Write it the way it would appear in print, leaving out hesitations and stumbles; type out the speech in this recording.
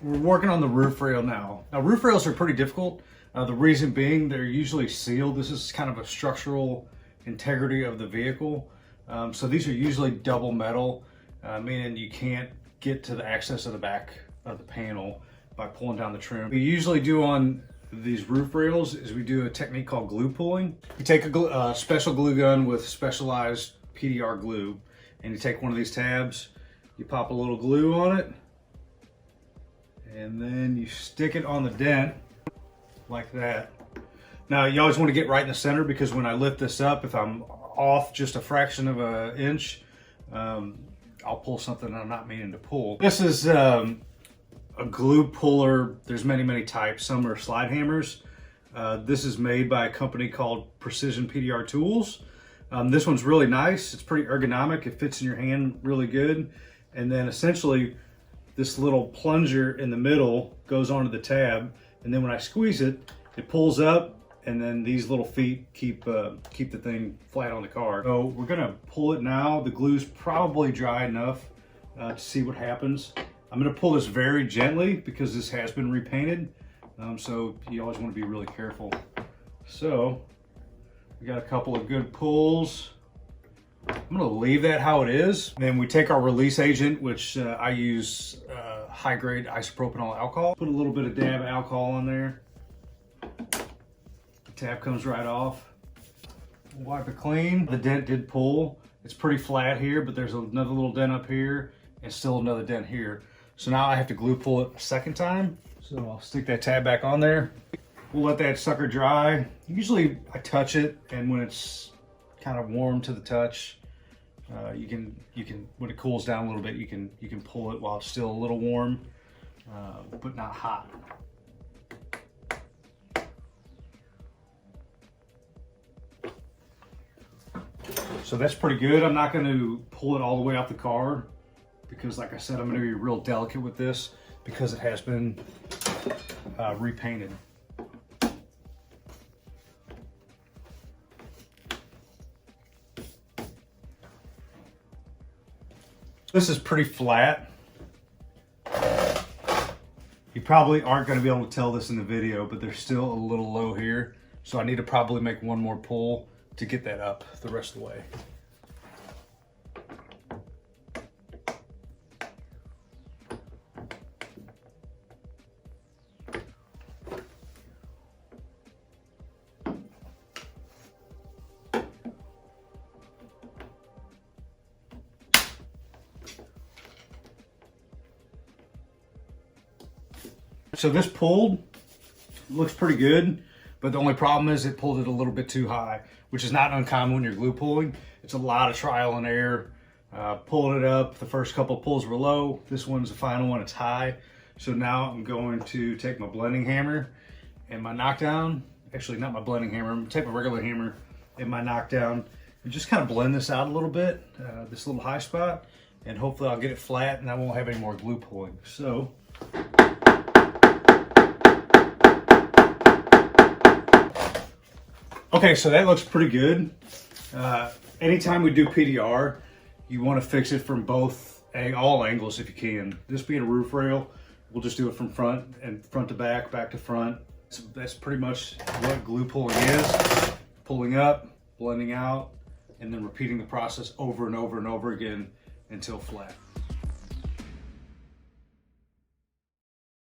we're working on the roof rail now. Now roof rails are pretty difficult. The reason being they're usually sealed. This is kind of a structural integrity of the vehicle. So these are usually double metal, meaning you can't get to the access of the back of the panel by pulling down the trim. We usually do on these roof rails is we do a technique called glue pulling. You take a special glue gun with specialized PDR glue, and you take one of these tabs, you pop a little glue on it, and then you stick it on the dent like that. Now you always want to get right in the center, because when I lift this up, if I'm off just a fraction of an inch, I'll pull something I'm not meaning to pull. This is a glue puller. There's many types. Some are slide hammers. This is made by a company called Precision PDR Tools. This one's really nice. It's pretty ergonomic. It fits in your hand really good. And then essentially this little plunger in the middle goes onto the tab, and then when I squeeze it, it pulls up, and then these little feet keep the thing flat on the car. So we're gonna pull it now. The glue's probably dry enough to see what happens. I'm gonna pull this very gently because this has been repainted. So you always wanna be really careful. So we got a couple of good pulls. I'm gonna leave that how it is. And then we take our release agent, which I use high-grade isopropanol alcohol. Put a little bit of dab alcohol on there. The tab comes right off. Wipe it clean. The dent did pull. It's pretty flat here, but there's another little dent up here and still another dent here. So now I have to glue pull it a second time. So I'll stick that tab back on there. We'll let that sucker dry. Usually I touch it, and when it's kind of warm to the touch, you can when it cools down a little bit, you can pull it while it's still a little warm, but not hot. So that's pretty good. I'm not going to pull it all the way out the car because, like I said, I'm going to be real delicate with this because it has been repainted. This is pretty flat. You probably aren't going to be able to tell this in the video, but there's still a little low here. So I need to probably make one more pull to get that up the rest of the way. So this pulled, looks pretty good, but the only problem is it pulled it a little bit too high, which is not uncommon when you're glue pulling. It's a lot of trial and error. Pulling it up, the first couple of pulls were low. This one's the final one, it's high. So now I'm going to take my blending hammer and my knockdown, actually not my blending hammer, I'm gonna take my regular hammer and my knockdown and just kind of blend this out a little bit, this little high spot, and hopefully I'll get it flat and I won't have any more glue pulling. So. Okay, so that looks pretty good. Anytime we do PDR, you want to fix it from all angles if you can. This being a roof rail, we'll just do it from front to back, back to front. So that's pretty much what glue pulling is. Pulling up, blending out, and then repeating the process over and over and over again until flat.